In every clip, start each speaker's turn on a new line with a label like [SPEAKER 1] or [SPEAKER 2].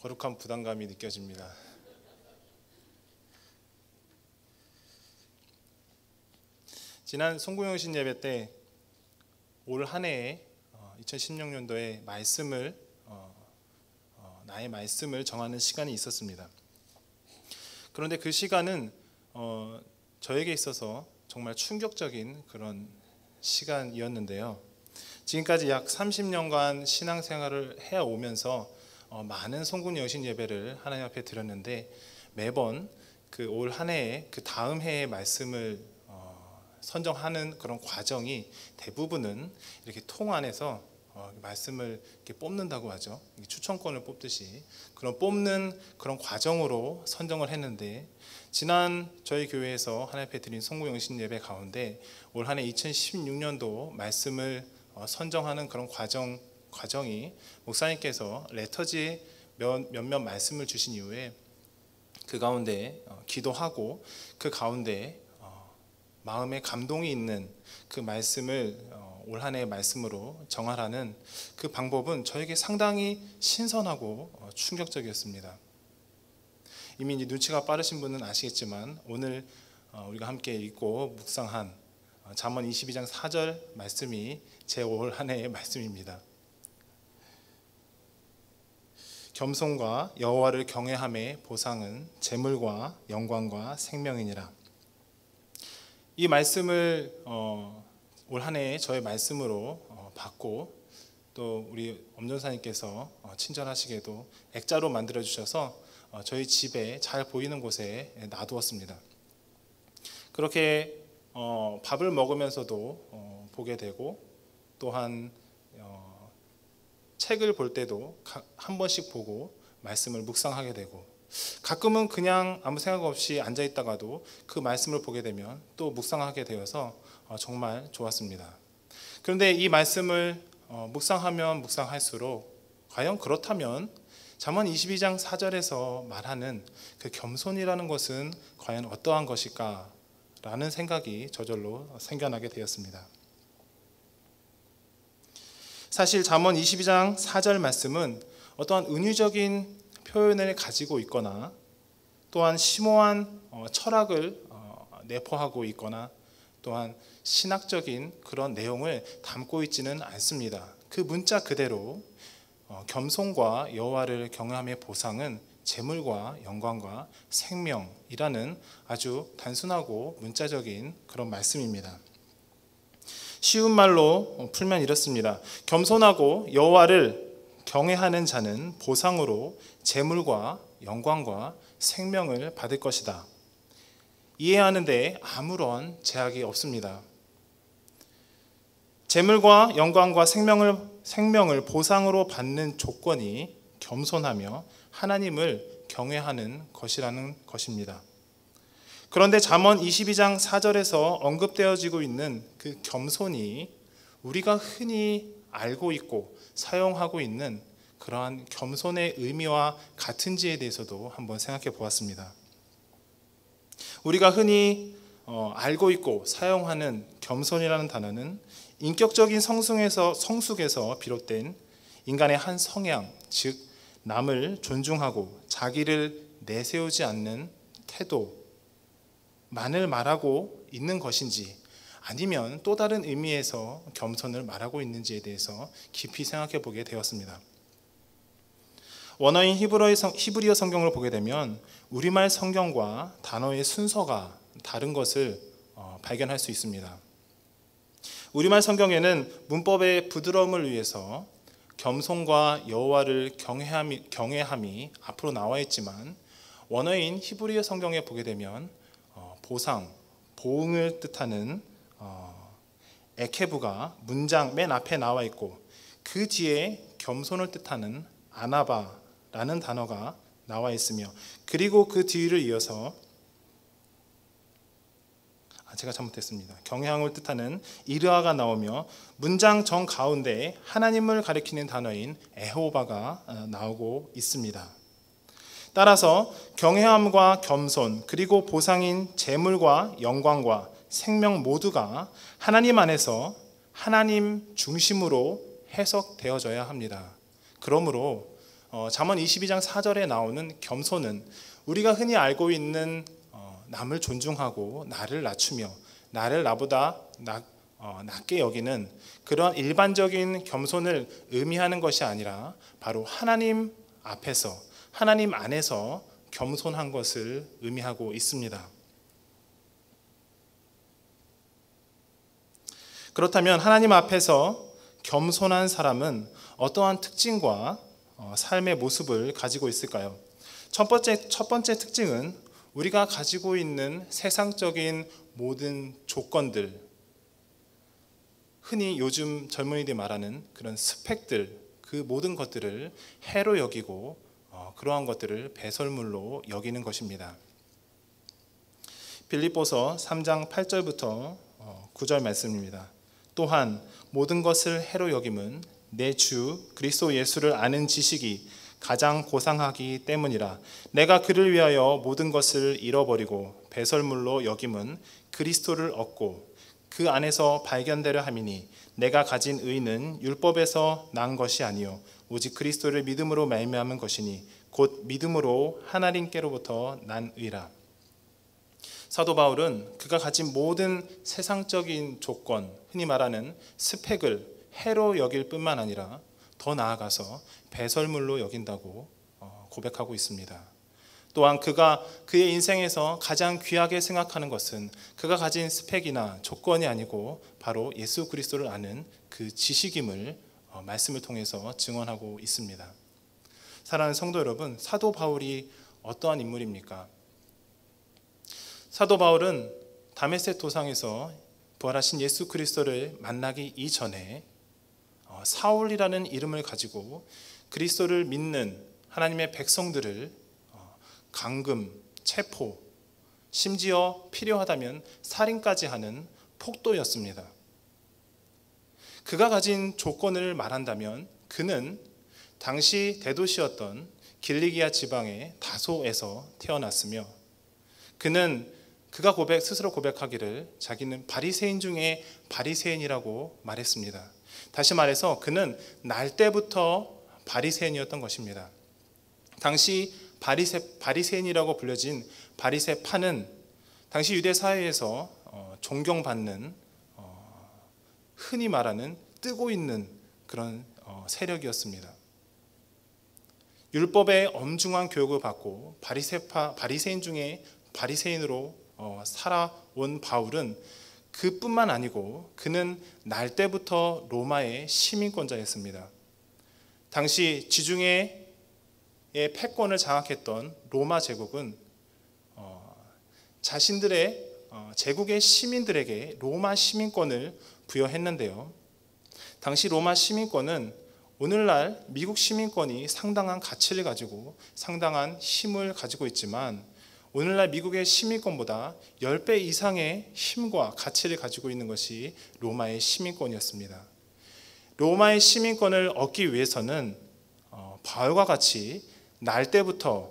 [SPEAKER 1] 거룩한 부담감이 느껴집니다. 지난 송구영신 예배 때 올 한 해에 2016년도에 말씀을 나의 말씀을 정하는 시간이 있었습니다. 그런데 그 시간은 저에게 있어서 정말 충격적인 그런 시간이었는데요. 지금까지 약 30년간 신앙생활을 해오면서 많은 송군 여신 예배를 하나님 앞에 드렸는데 매번 그 올 한 해에 그 다음 해의 말씀을 선정하는 그런 과정이 대부분은 이렇게 통 안에서 말씀을 이렇게 뽑는다고 하죠. 추천권을 뽑듯이 그런 뽑는 그런 과정으로 선정을 했는데 지난 저희 교회에서 하나님 앞에 드린 송구영신 예배 가운데 올 한 해 2016년도 말씀을 선정하는 그런 과정이 목사님께서 레터지에 몇몇 말씀을 주신 이후에 그 가운데 기도하고 그 가운데 마음에 감동이 있는 그 말씀을 올 한 해의 말씀으로 정하라는 그 방법은 저에게 상당히 신선하고 충격적이었습니다. 이미 이제 눈치가 빠르신 분은 아시겠지만 오늘 우리가 함께 읽고 묵상한 잠언 22장 4절 말씀이 제 올 한 해의 말씀입니다. 겸손과 여호와를 경외함의 보상은 재물과 영광과 생명이니라. 이 말씀을 올 한 해에 저의 말씀으로 받고 또 우리 엄전사님께서 친절하시게도 액자로 만들어 주셔서 저희 집에 잘 보이는 곳에 놔두었습니다. 그렇게 밥을 먹으면서도 보게 되고 또한 책을 볼 때도 한 번씩 보고 말씀을 묵상하게 되고 가끔은 그냥 아무 생각 없이 앉아있다가도 그 말씀을 보게 되면 또 묵상하게 되어서 정말 좋았습니다. 그런데 이 말씀을 묵상하면 묵상할수록 과연 그렇다면 잠언 22장 4절에서 말하는 그 겸손이라는 것은 과연 어떠한 것일까 라는 생각이 저절로 생겨나게 되었습니다. 사실 잠언 22장 4절 말씀은 어떠한 은유적인 표현을 가지고 있거나 또한 심오한 철학을 내포하고 있거나 또한 신학적인 그런 내용을 담고 있지는 않습니다. 그 문자 그대로 겸손과 여호와를 경외함의 보상은 재물과 영광과 생명이라는 아주 단순하고 문자적인 그런 말씀입니다. 쉬운 말로 풀면 이렇습니다. 겸손하고 여호와를 경외하는 자는 보상으로 재물과 영광과 생명을 받을 것이다. 이해하는데 아무런 제약이 없습니다. 재물과 영광과 생명을 보상으로 받는 조건이 겸손하며 하나님을 경외하는 것이라는 것입니다. 그런데 잠언 22장 4절에서 언급되어지고 있는 그 겸손이 우리가 흔히 알고 있고 사용하고 있는 그러한 겸손의 의미와 같은지에 대해서도 한번 생각해 보았습니다. 우리가 흔히 알고 있고 사용하는 겸손이라는 단어는 인격적인 성숙에서 비롯된 인간의 한 성향, 즉 남을 존중하고 자기를 내세우지 않는 태도만을 말하고 있는 것인지 아니면 또 다른 의미에서 겸손을 말하고 있는지에 대해서 깊이 생각해 보게 되었습니다. 원어인 히브리어 성경을 보게 되면 우리말 성경과 단어의 순서가 다른 것을 발견할 수 있습니다. 우리말 성경에는 문법의 부드러움을 위해서 겸손과 여호와를 경외함이 앞으로 나와 있지만 원어인 히브리어 성경에 보게 되면 보상, 보응을 뜻하는 에케브가 문장 맨 앞에 나와 있고 그 뒤에 겸손을 뜻하는 아나바라는 단어가 나와 있으며 그리고 그 뒤를 이어서 제가 잘못했습니다. 경외함을 뜻하는 이르아가 나오며 문장 정 가운데 하나님을 가리키는 단어인 에호바가 나오고 있습니다. 따라서 경외함과 겸손 그리고 보상인 재물과 영광과 생명 모두가 하나님 안에서 하나님 중심으로 해석되어져야 합니다. 그러므로 잠언 22장 4절에 나오는 겸손은 우리가 흔히 알고 있는 남을 존중하고 나를 낮추며 나를 나보다 낮게 여기는 그러한 일반적인 겸손을 의미하는 것이 아니라 바로 하나님 앞에서 하나님 안에서 겸손한 것을 의미하고 있습니다. 그렇다면 하나님 앞에서 겸손한 사람은 어떠한 특징과 삶의 모습을 가지고 있을까요? 첫 번째 특징은 우리가 가지고 있는 세상적인 모든 조건들, 흔히 요즘 젊은이들이 말하는 그런 스펙들, 그 모든 것들을 해로 여기고 그러한 것들을 배설물로 여기는 것입니다. 빌립보서 3장 8절부터 9절 말씀입니다. 또한 모든 것을 해로 여김은 내 주 그리스도 예수를 아는 지식이 가장 고상하기 때문이라. 내가 그를 위하여 모든 것을 잃어버리고 배설물로 여김은 그리스도를 얻고 그 안에서 발견되려 함이니 내가 가진 의는 율법에서 난 것이 아니요 오직 그리스도를 믿음으로 말미암은 것이니 곧 믿음으로 하나님께로부터 난 의라. 사도 바울은 그가 가진 모든 세상적인 조건, 흔히 말하는 스펙을 해로 여길 뿐만 아니라 더 나아가서 배설물로 여긴다고 고백하고 있습니다. 또한 그가 그의 인생에서 가장 귀하게 생각하는 것은 그가 가진 스펙이나 조건이 아니고 바로 예수 그리스도를 아는 그 지식임을 말씀을 통해서 증언하고 있습니다. 사랑하는 성도 여러분, 사도 바울이 어떠한 인물입니까? 사도 바울은 다메섹 도상에서 부활하신 예수 그리스도를 만나기 이전에 사울이라는 이름을 가지고 그리스도를 믿는 하나님의 백성들을 감금, 체포, 심지어 필요하다면 살인까지 하는 폭도였습니다. 그가 가진 조건을 말한다면 그는 당시 대도시였던 길리기아 지방의 다소에서 태어났으며 그가 스스로 고백하기를 자기는 바리새인 중에 바리새인이라고 말했습니다. 다시 말해서 그는 날 때부터 바리새인이었던 것입니다. 당시 바리새인이라고 불려진 바리새파는 당시 유대 사회에서 존경받는 흔히 말하는 뜨고 있는 그런 세력이었습니다. 율법의 엄중한 교육을 받고 바리새인 중에 바리새인으로 살아온 바울은 그뿐만 아니고 그는 날 때부터 로마의 시민권자였습니다. 당시 지중해의 패권을 장악했던 로마 제국은 자신들의 제국의 시민들에게 로마 시민권을 부여했는데요. 당시 로마 시민권은 오늘날 미국 시민권이 상당한 가치를 가지고 상당한 힘을 가지고 있지만 오늘날 미국의 시민권보다 10배 이상의 힘과 가치를 가지고 있는 것이 로마의 시민권이었습니다. 로마의 시민권을 얻기 위해서는 바울과 같이 날 때부터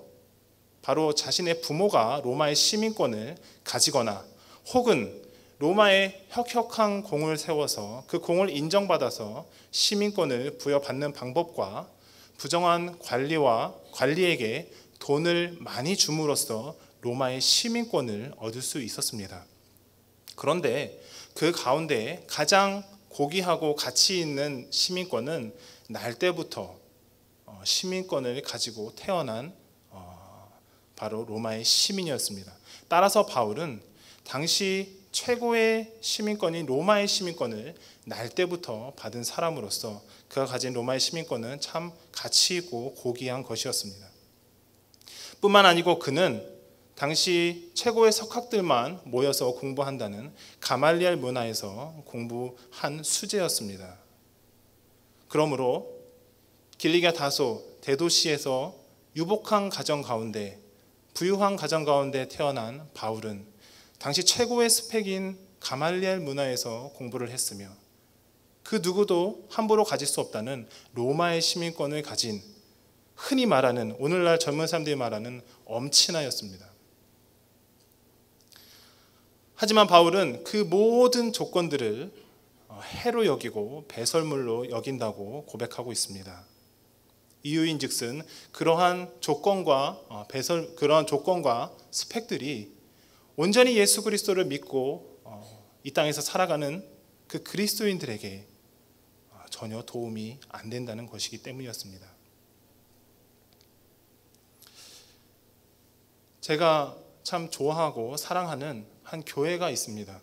[SPEAKER 1] 바로 자신의 부모가 로마의 시민권을 가지거나 혹은 로마에 혁혁한 공을 세워서 그 공을 인정받아서 시민권을 부여받는 방법과 부정한 관리에게 돈을 많이 줌으로써 로마의 시민권을 얻을 수 있었습니다. 그런데 그 가운데 가장 고귀하고 가치 있는 시민권은 날 때부터 시민권을 가지고 태어난 바로 로마의 시민이었습니다. 따라서 바울은 당시 최고의 시민권인 로마의 시민권을 날 때부터 받은 사람으로서 그가 가진 로마의 시민권은 참 가치 있고 고귀한 것이었습니다. 뿐만 아니고 그는 당시 최고의 석학들만 모여서 공부한다는 가말리엘 문화에서 공부한 수재였습니다. 그러므로 길리기아 다소 대도시에서 유복한 가정 가운데 부유한 가정 가운데 태어난 바울은 당시 최고의 스펙인 가말리엘 문화에서 공부를 했으며 그 누구도 함부로 가질 수 없다는 로마의 시민권을 가진 흔히 말하는 오늘날 젊은 사람들이 말하는 엄친아였습니다. 하지만 바울은 그 모든 조건들을 해로 여기고 배설물로 여긴다고 고백하고 있습니다. 이유인즉슨 그러한 조건과 그러한 조건과 스펙들이 온전히 예수 그리스도를 믿고 이 땅에서 살아가는 그 그리스도인들에게 전혀 도움이 안 된다는 것이기 때문이었습니다. 제가 참 좋아하고 사랑하는 한 교회가 있습니다.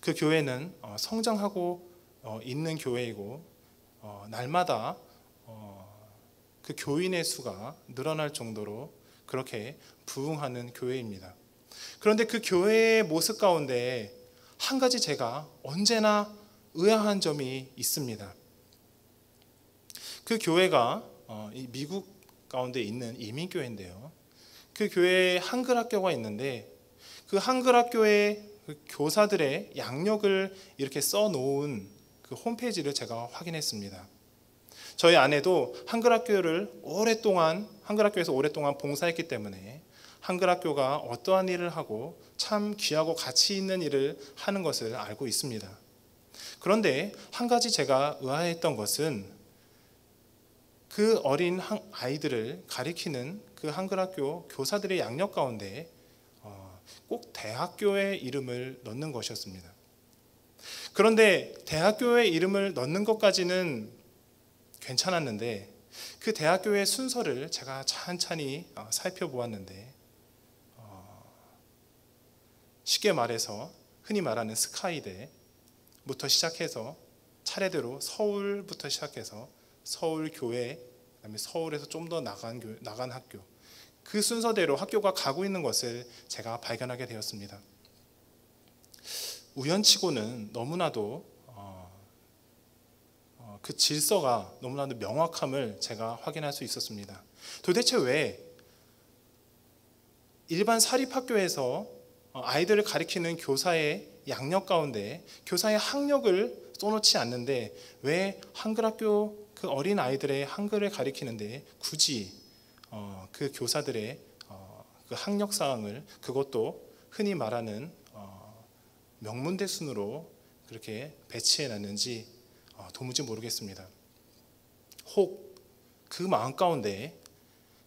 [SPEAKER 1] 그 교회는 성장하고 있는 교회이고 날마다 그 교인의 수가 늘어날 정도로 그렇게 부흥하는 교회입니다. 그런데 그 교회의 모습 가운데 한 가지 제가 언제나 의아한 점이 있습니다. 그 교회가 미국 가운데 있는 이민교회인데요. 그 교회에 한글 학교가 있는데 그 한글 학교의 그 교사들의 양력을 이렇게 써놓은 그 홈페이지를 제가 확인했습니다. 저희 아내도 한글 학교에서 오랫동안 봉사했기 때문에 한글 학교가 어떠한 일을 하고 참 귀하고 가치 있는 일을 하는 것을 알고 있습니다. 그런데 한 가지 제가 의아했던 것은 그 어린 아이들을 가리키는 그 한글 학교 교사들의 양력 가운데 꼭 대학교의 이름을 넣는 것이었습니다. 그런데 대학교의 이름을 넣는 것까지는 괜찮았는데 그 대학교의 순서를 제가 찬찬히 살펴보았는데 쉽게 말해서 흔히 말하는 스카이대부터 시작해서 차례대로 서울부터 시작해서 서울교회, 그다음에 서울에서 좀 더 나간 학교, 그 순서대로 학교가 가고 있는 것을 제가 발견하게 되었습니다. 우연치고는 너무나도 그 질서가 너무나도 명확함을 제가 확인할 수 있었습니다. 도대체 왜 일반 사립학교에서 아이들을 가리키는 교사의 양력 가운데 교사의 학력을 써놓지 않는데 왜 한글 학교 그 어린 아이들의 한글을 가리키는데 굳이 그 교사들의 그 학력 사항을 그것도 흔히 말하는 명문대 순으로 그렇게 배치해 놨는지 도무지 모르겠습니다. 혹 그 마음 가운데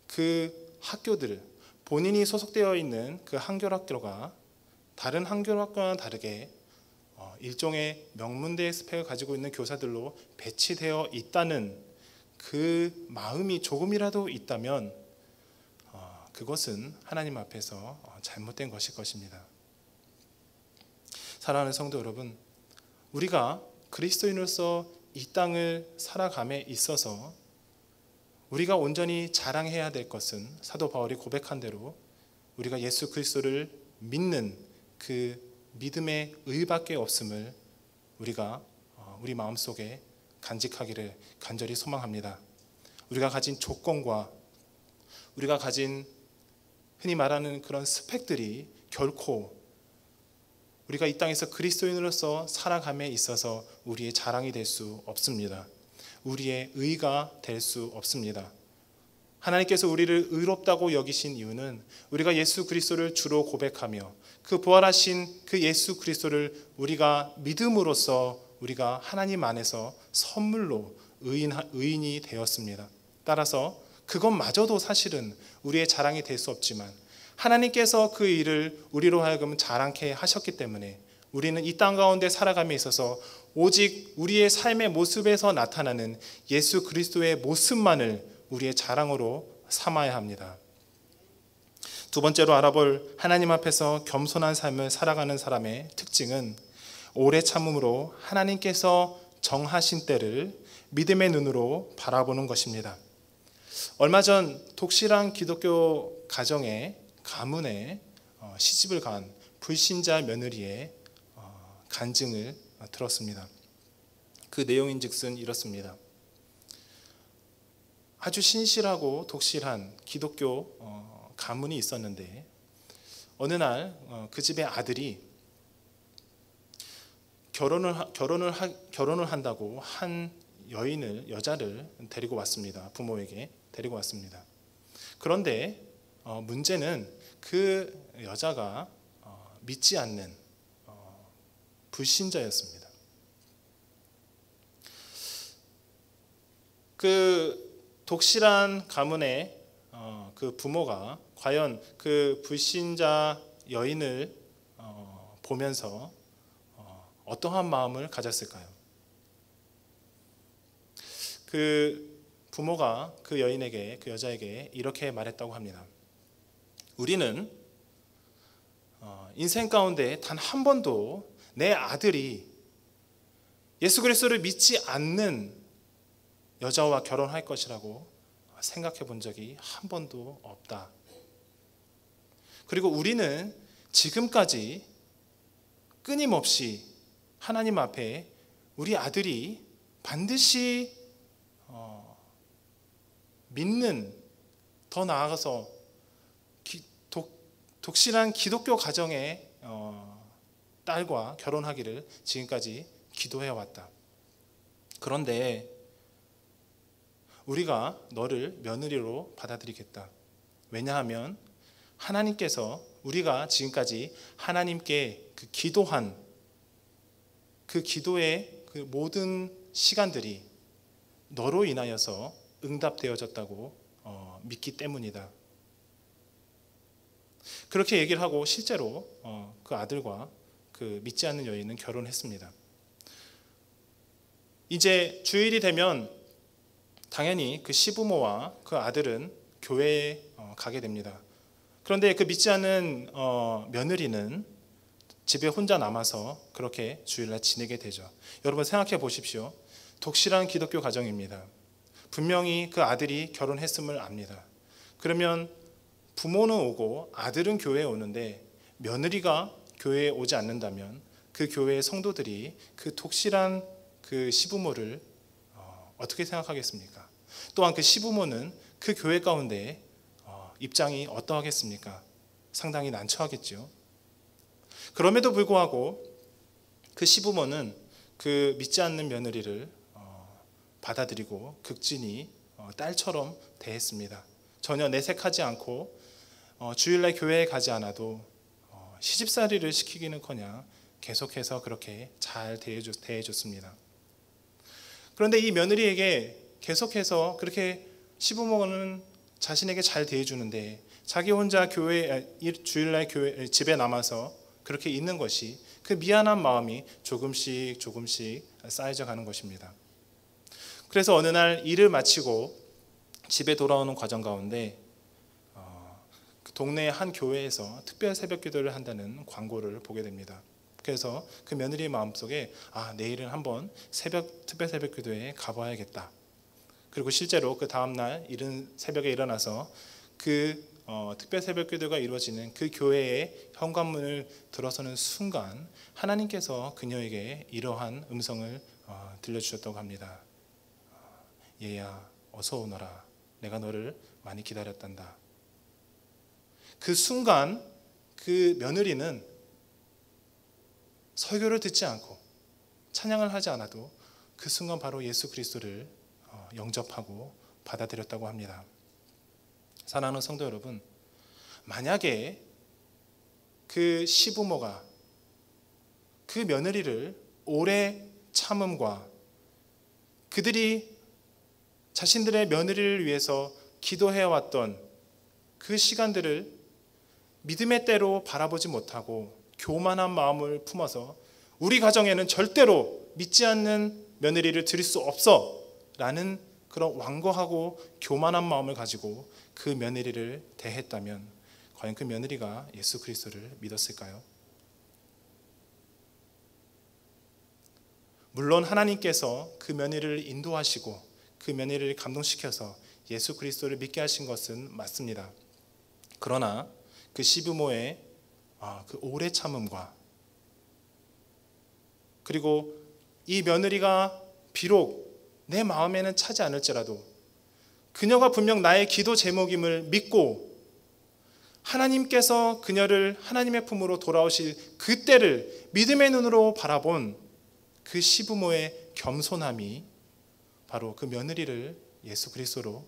[SPEAKER 1] 그 학교들 본인이 소속되어 있는 그 한글 학교가 다른 한글 학교와는 다르게 일종의 명문대 스펙을 가지고 있는 교사들로 배치되어 있다는 그 마음이 조금이라도 있다면 그것은 하나님 앞에서 잘못된 것일 것입니다. 사랑하는 성도 여러분, 우리가 그리스도인으로서 이 땅을 살아감에 있어서 우리가 온전히 자랑해야 될 것은 사도 바울이 고백한 대로 우리가 예수 그리스도를 믿는 그 믿음의 의밖에 없음을 우리가 우리 마음속에 간직하기를 간절히 소망합니다. 우리가 가진 조건과 우리가 가진 흔히 말하는 그런 스펙들이 결코 우리가 이 땅에서 그리스도인으로서 살아감에 있어서 우리의 자랑이 될 수 없습니다. 우리의 의가 될 수 없습니다. 하나님께서 우리를 의롭다고 여기신 이유는 우리가 예수 그리스도를 주로 고백하며 그 부활하신 그 예수 그리스도를 우리가 믿음으로써 우리가 하나님 안에서 선물로 의인이 되었습니다. 따라서 그것마저도 사실은 우리의 자랑이 될 수 없지만 하나님께서 그 일을 우리로 하여금 자랑케 하셨기 때문에 우리는 이 땅 가운데 살아감에 있어서 오직 우리의 삶의 모습에서 나타나는 예수 그리스도의 모습만을 우리의 자랑으로 삼아야 합니다. 두 번째로 알아볼 하나님 앞에서 겸손한 삶을 살아가는 사람의 특징은 오래 참음으로 하나님께서 정하신 때를 믿음의 눈으로 바라보는 것입니다. 얼마 전 독실한 기독교 가문에 시집을 간 불신자 며느리의 간증을 들었습니다. 그 내용인즉슨 이렇습니다. 아주 신실하고 독실한 기독교 가문이 있었는데 어느 날 그 집의 아들이 결혼을 한다고 한 여자를 데리고 왔습니다. 부모에게 데리고 왔습니다. 그런데 문제는 그 여자가 믿지 않는 불신자였습니다. 그 독실한 가문의 그 부모가 과연 그 불신자 여인을 보면서 어떠한 마음을 가졌을까요? 그 부모가 그 여인에게, 그 여자에게 이렇게 말했다고 합니다. 우리는 인생 가운데 단 한 번도 내 아들이 예수 그리스도를 믿지 않는 여자와 결혼할 것이라고 생각해 본 적이 한 번도 없다. 그리고 우리는 지금까지 끊임없이 하나님 앞에 우리 아들이 반드시 믿는, 더 나아가서 독실한 기독교 가정의 딸과 결혼하기를 지금까지 기도해왔다. 그런데 우리가 너를 며느리로 받아들이겠다. 왜냐하면 하나님께서 우리가 지금까지 하나님께 그 기도한 그 기도의 그 모든 시간들이 너로 인하여서 응답되어졌다고 믿기 때문이다. 그렇게 얘기를 하고 실제로 그 아들과 그 믿지 않는 여인은 결혼했습니다. 이제 주일이 되면 당연히 그 시부모와 그 아들은 교회에 가게 됩니다. 그런데 그 믿지 않는 며느리는 집에 혼자 남아서 그렇게 주일날 지내게 되죠. 여러분 생각해 보십시오. 독실한 기독교 가정입니다. 분명히 그 아들이 결혼했음을 압니다. 그러면 부모는 오고 아들은 교회에 오는데 며느리가 교회에 오지 않는다면 그 교회의 성도들이 그 독실한 그 시부모를 어떻게 생각하겠습니까? 또한 그 시부모는 그 교회 가운데 입장이 어떠하겠습니까? 상당히 난처하겠죠. 그럼에도 불구하고 그 시부모는 그 믿지 않는 며느리를 받아들이고 극진히 딸처럼 대했습니다. 전혀 내색하지 않고 주일날 교회에 가지 않아도 시집살이를 시키기는커녕 계속해서 그렇게 잘 대해줬습니다. 그런데 이 며느리에게 계속해서 그렇게 시부모는 자신에게 잘 대해주는데 자기 혼자 주일날 집에 남아서 그렇게 있는 것이 그 미안한 마음이 조금씩 쌓여져 가는 것입니다. 그래서 어느 날 일을 마치고 집에 돌아오는 과정 가운데 그 동네 한 교회에서 특별 새벽 기도를 한다는 광고를 보게 됩니다. 그래서 그 며느리의 마음속에 내일은 한번 특별 새벽 기도에 가봐야겠다. 그리고 실제로 그 다음날 이른 새벽에 일어나서 그 특별 새벽 기도가 이루어지는 그 교회의 현관문을 들어서는 순간 하나님께서 그녀에게 이러한 음성을 들려주셨다고 합니다. 얘야 어서 오너라. 내가 너를 많이 기다렸단다. 그 순간 그 며느리는 설교를 듣지 않고 찬양을 하지 않아도 그 순간 바로 예수 그리스도를 영접하고 받아들였다고 합니다. 사랑하는 성도 여러분, 만약에 그 시부모가 그 며느리를 오래 참음과 그들이 자신들의 며느리를 위해서 기도해왔던 그 시간들을 믿음의 때로 바라보지 못하고 교만한 마음을 품어서 우리 가정에는 절대로 믿지 않는 며느리를 드릴 수 없어 라는 그런 완고하고 교만한 마음을 가지고 그 며느리를 대했다면 과연 그 며느리가 예수 그리스도를 믿었을까요? 물론 하나님께서 그 며느리를 인도하시고 그 며느리를 감동시켜서 예수 그리스도를 믿게 하신 것은 맞습니다. 그러나 그 시부모의 그 오래 참음과 그리고 이 며느리가 비록 내 마음에는 차지 않을지라도 그녀가 분명 나의 기도 제목임을 믿고 하나님께서 그녀를 하나님의 품으로 돌아오실 그때를 믿음의 눈으로 바라본 그 시부모의 겸손함이 바로 그 며느리를 예수 그리스도로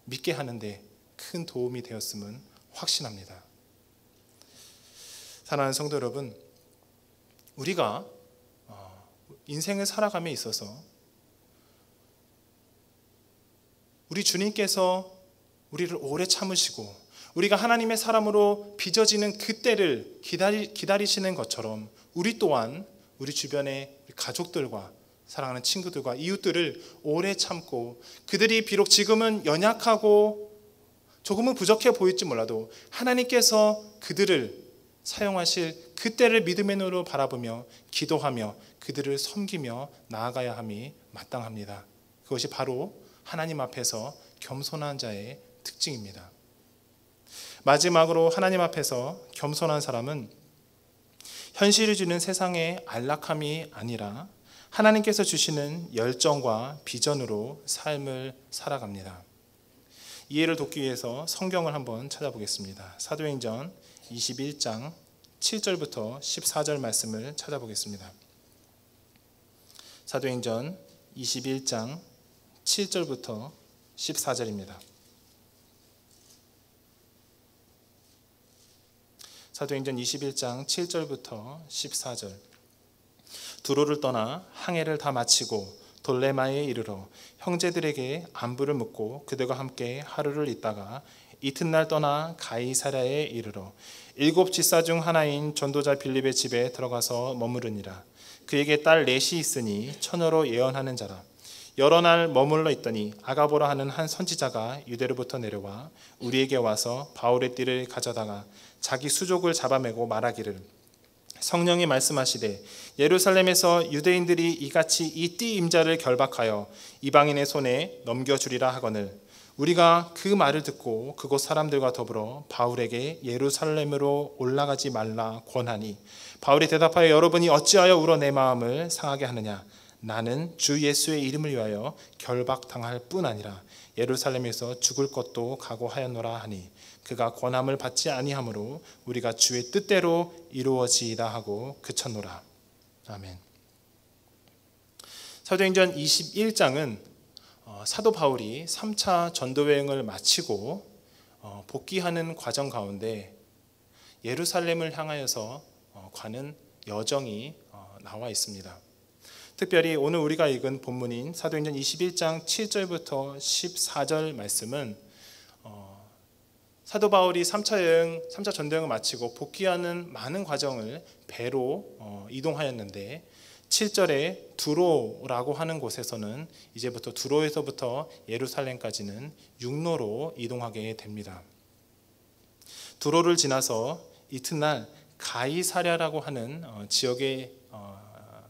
[SPEAKER 1] 믿게 하는데 큰 도움이 되었음은 확신합니다. 사랑하는 성도 여러분, 우리가 인생을 살아감에 있어서 우리 주님께서 우리를 오래 참으시고 우리가 하나님의 사람으로 빚어지는 그때를 기다리시는 것처럼 우리 또한 우리 주변의 가족들과 사랑하는 친구들과 이웃들을 오래 참고 그들이 비록 지금은 연약하고 조금은 부족해 보일지 몰라도 하나님께서 그들을 사용하실 그때를 믿음의 눈으로 바라보며 기도하며 그들을 섬기며 나아가야 함이 마땅합니다. 그것이 바로 하나님 앞에서 겸손한 자의 특징입니다. 마지막으로 하나님 앞에서 겸손한 사람은 현실이 주는 세상의 안락함이 아니라 하나님께서 주시는 열정과 비전으로 삶을 살아갑니다. 이해를 돕기 위해서 성경을 한번 찾아보겠습니다. 사도행전 21장 7절부터 14절 말씀을 찾아보겠습니다. 사도행전 21장 7절부터 14절입니다. 사도행전 21장 7절부터 14절. 두로를 떠나 항해를 다 마치고 돌레마에 이르러 형제들에게 안부를 묻고 그들과 함께 하루를 있다가 이튿날 떠나 가이사랴에 이르러 7 집사 중 하나인 전도자 빌립의 집에 들어가서 머무르니라. 그에게 딸 넷이 있으니 처녀로 예언하는 자라. 여러 날 머물러 있더니 아가보라 하는 한 선지자가 유대로부터 내려와 우리에게 와서 바울의 띠를 가져다가 자기 수족을 잡아매고 말하기를 성령이 말씀하시되 예루살렘에서 유대인들이 이같이 이 띠 임자를 결박하여 이방인의 손에 넘겨주리라 하거늘 우리가 그 말을 듣고 그곳 사람들과 더불어 바울에게 예루살렘으로 올라가지 말라 권하니 바울이 대답하여 여러분이 어찌하여 울어 내 마음을 상하게 하느냐 나는 주 예수의 이름을 위하여 결박당할 뿐 아니라 예루살렘에서 죽을 것도 각오하였노라 하니 그가 권함을 받지 아니하므로 우리가 주의 뜻대로 이루어지이다 하고 그쳤노라. 아멘. 사도행전 21장은 사도 바울이 3차 전도여행을 마치고 복귀하는 과정 가운데 예루살렘을 향하여서 가는 여정이 나와 있습니다. 특별히 오늘 우리가 읽은 본문인 사도행전 21장 7절부터 14절 말씀은 사도 바울이 3차 전도여행을 마치고 복귀하는 많은 과정을 배로 이동하였는데 7절에 두로라고 하는 곳에서는 이제부터 두로에서부터 예루살렘까지는 육로로 이동하게 됩니다. 두로를 지나서 이튿날 가이사랴라고 하는 지역에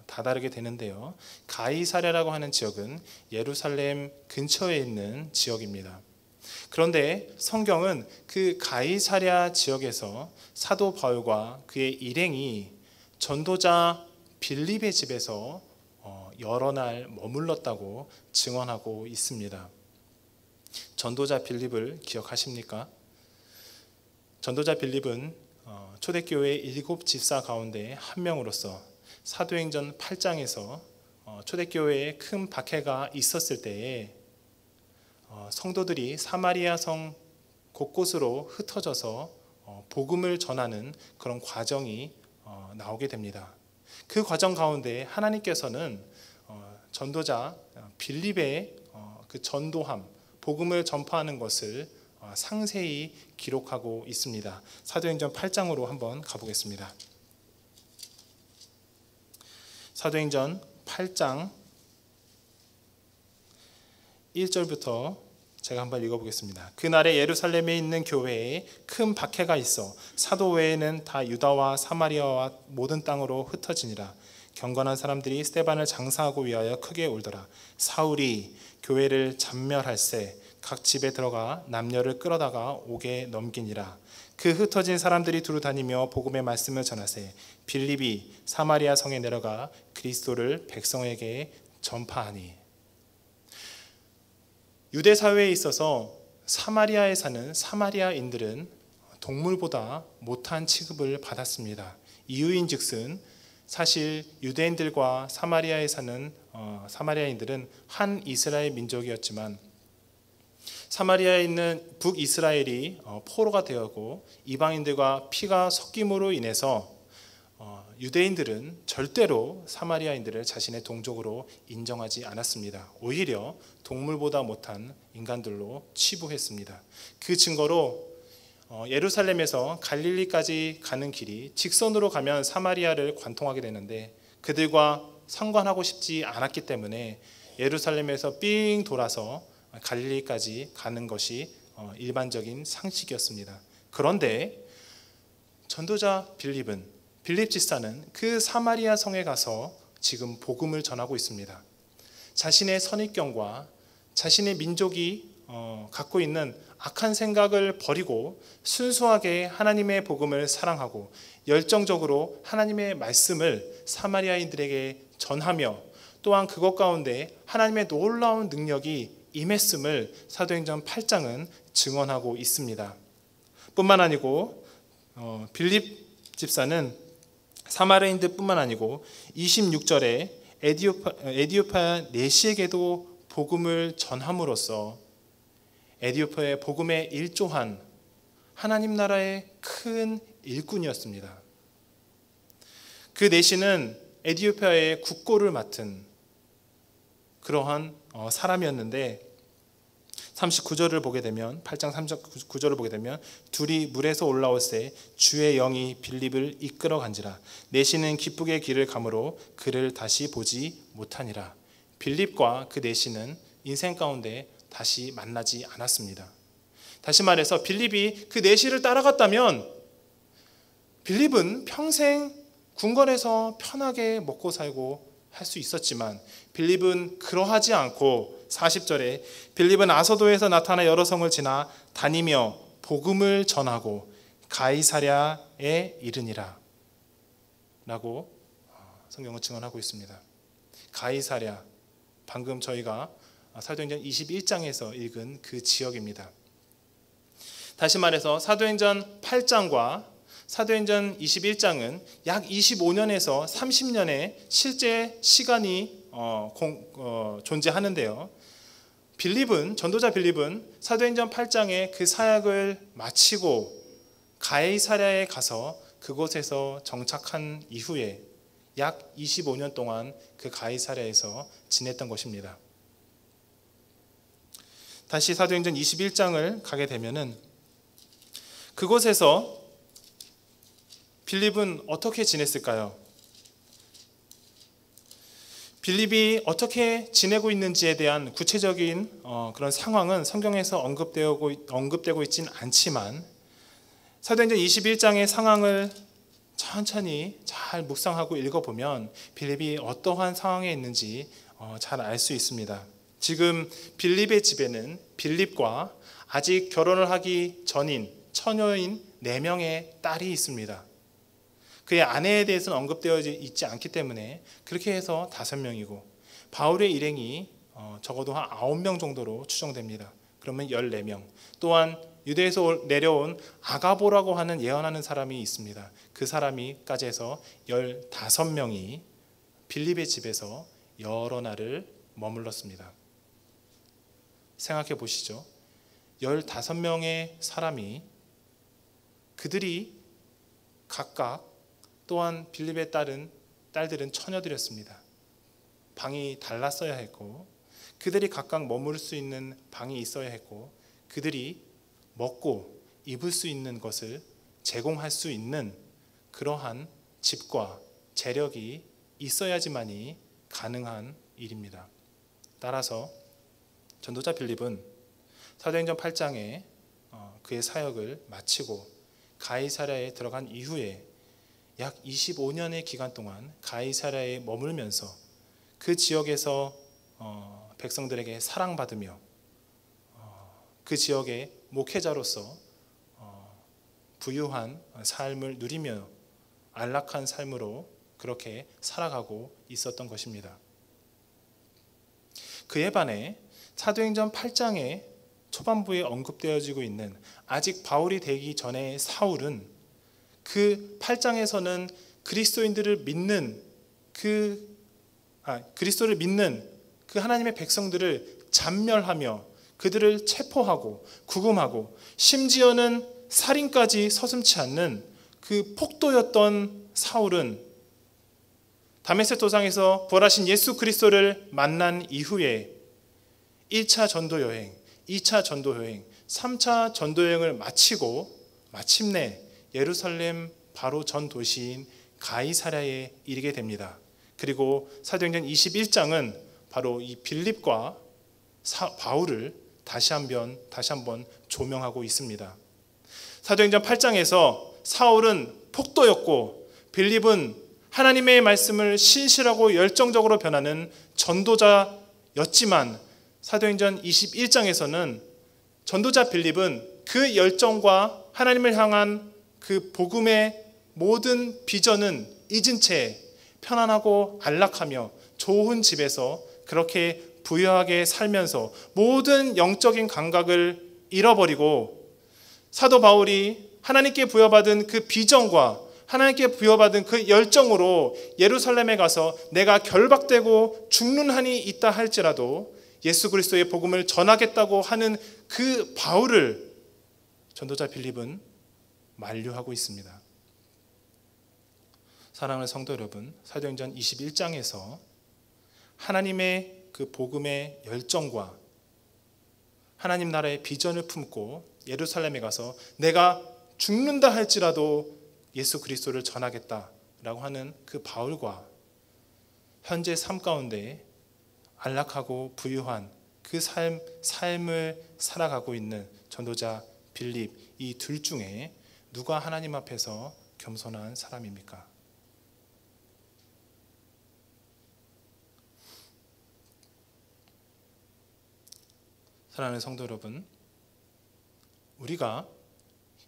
[SPEAKER 1] 다다르게 되는데요. 가이사랴라고 하는 지역은 예루살렘 근처에 있는 지역입니다. 그런데 성경은 그 가이사랴 지역에서 사도 바울과 그의 일행이 전도자 빌립의 집에서 여러 날 머물렀다고 증언하고 있습니다. 전도자 빌립을 기억하십니까? 전도자 빌립은 초대교회 7 집사 가운데 한 명으로서 사도행전 8장에서 초대교회에 큰 박해가 있었을 때에 성도들이 사마리아 성 곳곳으로 흩어져서 복음을 전하는 그런 과정이 나오게 됩니다. 그 과정 가운데 하나님께서는 전도자 빌립의 그 전도함, 복음을 전파하는 것을 상세히 기록하고 있습니다. 사도행전 8장으로 한번 가보겠습니다. 사도행전 8장 1절부터 제가 한번 읽어보겠습니다. 그날에 예루살렘에 있는 교회에 큰 박해가 있어 사도 외에는 다 유다와 사마리아와 모든 땅으로 흩어지니라. 경건한 사람들이 스데반을 장사하고 위하여 크게 울더라. 사울이 교회를 잔멸할세 각 집에 들어가 남녀를 끌어다가 옥에 넘기니라. 그 흩어진 사람들이 두루 다니며 복음의 말씀을 전하세 빌립이 사마리아 성에 내려가 그리스도를 백성에게 전파하니. 유대 사회에 있어서 사마리아에 사는 사마리아인들은 동물보다 못한 취급을 받았습니다. 이유인즉슨 사실 유대인들과 사마리아에 사는 사마리아인들은 한 이스라엘 민족이었지만 사마리아에 있는 북이스라엘이 포로가 되었고 이방인들과 피가 섞임으로 인해서 유대인들은 절대로 사마리아인들을 자신의 동족으로 인정하지 않았습니다. 오히려 동물보다 못한 인간들로 치부했습니다. 그 증거로 예루살렘에서 갈릴리까지 가는 길이 직선으로 가면 사마리아를 관통하게 되는데 그들과 상관하고 싶지 않았기 때문에 예루살렘에서 삥 돌아서 갈릴리까지 가는 것이 일반적인 상식이었습니다. 그런데 전도자 빌립 지사는 그 사마리아 성에 가서 지금 복음을 전하고 있습니다. 자신의 선입견과 자신의 민족이 갖고 있는 악한 생각을 버리고 순수하게 하나님의 복음을 사랑하고 열정적으로 하나님의 말씀을 사마리아인들에게 전하며 또한 그것 가운데 하나님의 놀라운 능력이 임했음을 사도행전 8장은 증언하고 있습니다. 뿐만 아니고 빌립 집사는 사마리아인들 뿐만 아니고 26절에 에디오파 내시에게도 복음을 전함으로써 에디오파의 복음에 일조한 하나님 나라의 큰 일꾼이었습니다. 그 내시는 에디오파의 국고를 맡은 그러한 사람이었는데 39절을 보게 되면 8장 39절을 보게 되면 둘이 물에서 올라올새 주의 영이 빌립을 이끌어 간지라 내시는 기쁘게 길을 가므로 그를 다시 보지 못하니라. 빌립과 그 내시는 인생 가운데 다시 만나지 않았습니다. 다시 말해서 빌립이 그 내시를 따라갔다면 빌립은 평생 궁궐에서 편하게 먹고 살고 할 수 있었지만 빌립은 그러하지 않고 40절에 빌립은 아소도에서 나타나 여러 성을 지나 다니며 복음을 전하고 가이사랴에 이르니라 라고 성경은 증언하고 있습니다. 가이사랴, 방금 저희가 사도행전 21장에서 읽은 그 지역입니다. 다시 말해서 사도행전 8장과 사도행전 21장은 약 25년에서 30년의 실제 시간이 존재하는데요. 전도자 빌립은 사도행전 8장에 그 사역을 마치고 가이사랴에 가서 그곳에서 정착한 이후에 약 25년 동안 그 가이사랴에서 지냈던 것입니다. 다시 사도행전 21장을 가게 되면은 그곳에서 빌립은 어떻게 지냈을까요? 빌립이 어떻게 지내고 있는지에 대한 구체적인 그런 상황은 성경에서 언급되고 있진 않지만 사도행전 21장의 상황을 천천히 잘 묵상하고 읽어보면 빌립이 어떠한 상황에 있는지 잘 알 수 있습니다. 지금 빌립의 집에는 빌립과 아직 결혼을 하기 전인 처녀인 4명의 딸이 있습니다. 그의 아내에 대해서는 언급되어 있지 않기 때문에 그렇게 해서 5명이고 바울의 일행이 적어도 한 9명 정도로 추정됩니다. 그러면 14명. 또한 유대에서 내려온 아가보라고 하는 예언하는 사람이 있습니다. 그 사람이까지 해서 15명이 빌립의 집에서 여러 날을 머물렀습니다. 생각해 보시죠. 15명의 사람이 그들이 각각 또한 빌립의 딸들은 처녀들이었습니다. 방이 달랐어야 했고 그들이 각각 머물 수 있는 방이 있어야 했고 그들이 먹고 입을 수 있는 것을 제공할 수 있는 그러한 집과 재력이 있어야지만이 가능한 일입니다. 따라서 전도자 빌립은 사도행전 8장에 그의 사역을 마치고 가이사랴에 들어간 이후에 약 25년의 기간 동안 가이사랴에 머물면서 그 지역에서 백성들에게 사랑받으며 그 지역의 목회자로서 부유한 삶을 누리며 안락한 삶으로 그렇게 살아가고 있었던 것입니다. 그에 반해 사도행전 8장의 초반부에 언급되어지고 있는 아직 바울이 되기 전에 사울은 그 8장에서는 그리스도를 믿는 그 하나님의 백성들을 잔멸하며 그들을 체포하고 구금하고 심지어는 살인까지 서슴지 않는 그 폭도였던 사울은 다메섹 도상에서 부활하신 예수 그리스도를 만난 이후에 1차 전도 여행, 2차 전도 여행, 3차 전도 여행을 마치고 마침내 예루살렘 바로 전 도시인 가이사랴에 이르게 됩니다. 그리고 사도행전 21장은 바로 이 빌립과 바울을 다시 한번 조명하고 있습니다. 사도행전 8장에서 사울은 폭도였고 빌립은 하나님의 말씀을 신실하고 열정적으로 변하는 전도자였지만 사도행전 21장에서는 전도자 빌립은 그 열정과 하나님을 향한 그 복음의 모든 비전은 잊은 채 편안하고 안락하며 좋은 집에서 그렇게 부유하게 살면서 모든 영적인 감각을 잃어버리고 사도 바울이 하나님께 부여받은 그 비전과 하나님께 부여받은 그 열정으로 예루살렘에 가서 내가 결박되고 죽는 한이 있다 할지라도 예수 그리스도의 복음을 전하겠다고 하는 그 바울을 전도자 빌립은 만류하고 있습니다. 사랑하는 성도 여러분, 사도행전 21장에서 하나님의 그 복음의 열정과 하나님 나라의 비전을 품고 예루살렘에 가서 내가 죽는다 할지라도 예수 그리스도를 전하겠다라고 하는 그 바울과 현재 삶 가운데 안락하고 부유한 그 삶을 살아가고 있는 전도자 빌립, 이 둘 중에 누가 하나님 앞에서 겸손한 사람입니까? 사랑하는 성도 여러분, 우리가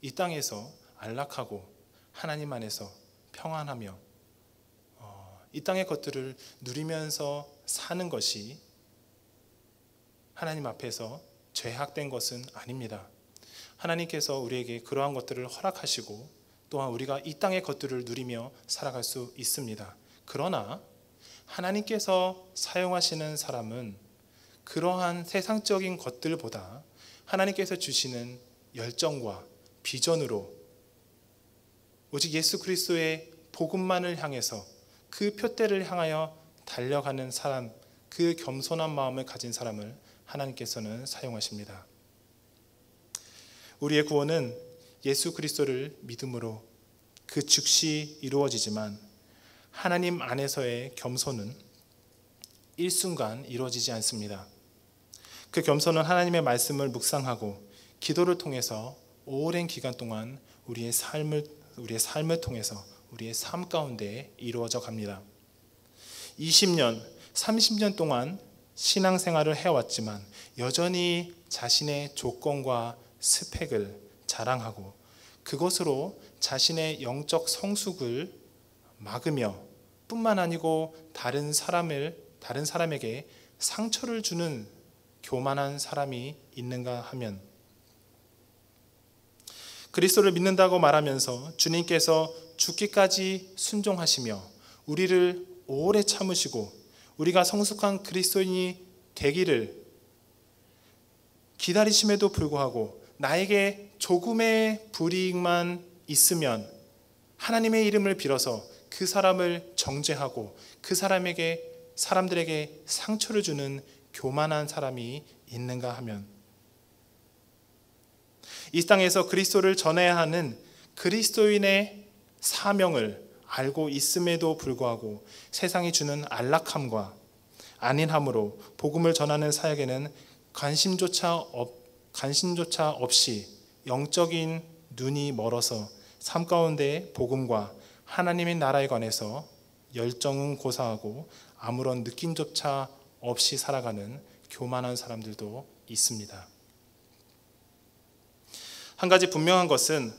[SPEAKER 1] 이 땅에서 안락하고 하나님 안에서 평안하며 이 땅의 것들을 누리면서 사는 것이 하나님 앞에서 죄악된 것은 아닙니다. 하나님께서 우리에게 그러한 것들을 허락하시고 또한 우리가 이 땅의 것들을 누리며 살아갈 수 있습니다. 그러나 하나님께서 사용하시는 사람은 그러한 세상적인 것들보다 하나님께서 주시는 열정과 비전으로 오직 예수 그리스도의 복음만을 향해서 그 표대를 향하여 달려가는 사람, 그 겸손한 마음을 가진 사람을 하나님께서는 사용하십니다. 우리의 구원은 예수 그리스도를 믿음으로 그 즉시 이루어지지만 하나님 안에서의 겸손은 일순간 이루어지지 않습니다. 그 겸손은 하나님의 말씀을 묵상하고 기도를 통해서 오랜 기간 동안 우리의 삶을 통해서 우리의 삶 가운데 이루어져 갑니다. 20년, 30년 동안 신앙생활을 해왔지만 여전히 자신의 조건과 스펙을 자랑하고 그것으로 자신의 영적 성숙을 막으며 뿐만 아니고 다른 사람에게 상처를 주는 교만한 사람이 있는가 하면 그리스도를 믿는다고 말하면서 주님께서 죽기까지 순종하시며 우리를 오래 참으시고 우리가 성숙한 그리스도인이 되기를 기다리심에도 불구하고 나에게 조금의 불이익만 있으면 하나님의 이름을 빌어서 그 사람을 정죄하고 그 사람들에게 상처를 주는 교만한 사람이 있는가 하면 이 땅에서 그리스도를 전해야 하는 그리스도인의 사명을 알고 있음에도 불구하고 세상이 주는 안락함과 안일함으로 복음을 전하는 사역에는 관심조차 없이 영적인 눈이 멀어서 삶 가운데 복음과 하나님의 나라에 관해서 열정은 고사하고 아무런 느낌조차 없이 살아가는 교만한 사람들도 있습니다. 한 가지 분명한 것은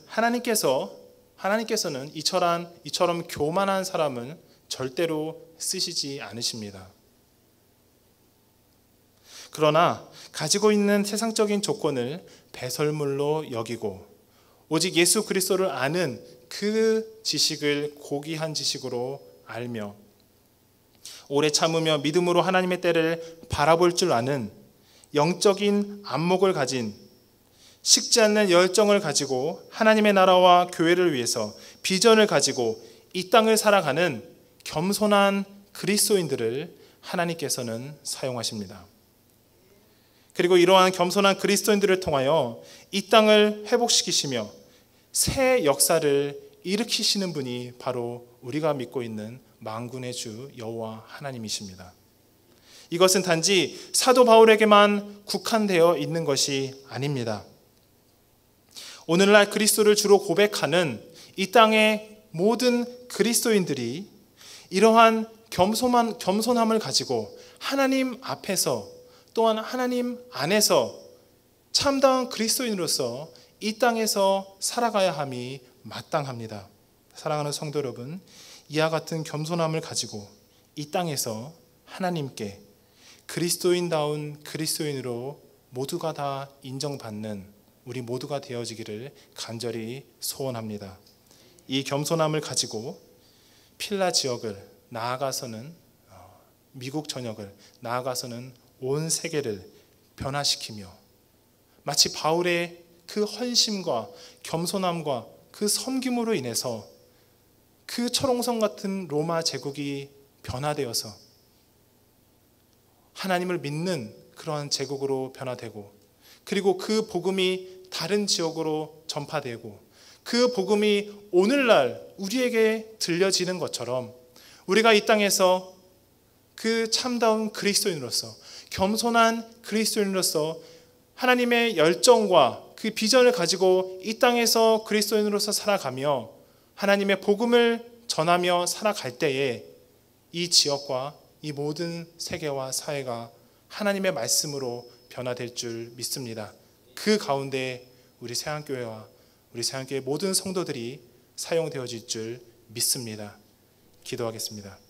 [SPEAKER 1] 하나님께서는 이처럼 교만한 사람은 절대로 쓰시지 않으십니다. 그러나 가지고 있는 세상적인 조건을 배설물로 여기고 오직 예수 그리스도를 아는 그 지식을 고귀한 지식으로 알며 오래 참으며 믿음으로 하나님의 때를 바라볼 줄 아는 영적인 안목을 가진 식지 않는 열정을 가지고 하나님의 나라와 교회를 위해서 비전을 가지고 이 땅을 살아가는 겸손한 그리스도인들을 하나님께서는 사용하십니다. 그리고 이러한 겸손한 그리스도인들을 통하여 이 땅을 회복시키시며 새 역사를 일으키시는 분이 바로 우리가 믿고 있는 만군의 주 여호와 하나님이십니다. 이것은 단지 사도 바울에게만 국한되어 있는 것이 아닙니다. 오늘날 그리스도를 주로 고백하는 이 땅의 모든 그리스도인들이 이러한 겸손함을 가지고 하나님 앞에서 또한 하나님 안에서 참다운 그리스도인으로서 이 땅에서 살아가야 함이 마땅합니다. 사랑하는 성도 여러분, 이와 같은 겸손함을 가지고 이 땅에서 하나님께 그리스도인다운 그리스도인으로 모두가 다 인정받는 우리 모두가 되어지기를 간절히 소원합니다. 이 겸손함을 가지고 필라 지역을 나아가서는 미국 전역을 나아가서는 온 세계를 변화시키며 마치 바울의 그 헌심과 겸손함과 그 섬김으로 인해서 그 철옹성 같은 로마 제국이 변화되어서 하나님을 믿는 그러한 제국으로 변화되고 그리고 그 복음이 다른 지역으로 전파되고 그 복음이 오늘날 우리에게 들려지는 것처럼 우리가 이 땅에서 그 참다운 그리스도인으로서 겸손한 그리스도인으로서 하나님의 열정과 그 비전을 가지고 이 땅에서 그리스도인으로서 살아가며 하나님의 복음을 전하며 살아갈 때에 이 지역과 이 모든 세계와 사회가 하나님의 말씀으로 변화될 줄 믿습니다. 그 가운데 우리 새한교회와 우리 새한교회 모든 성도들이 사용되어질 줄 믿습니다. 기도하겠습니다.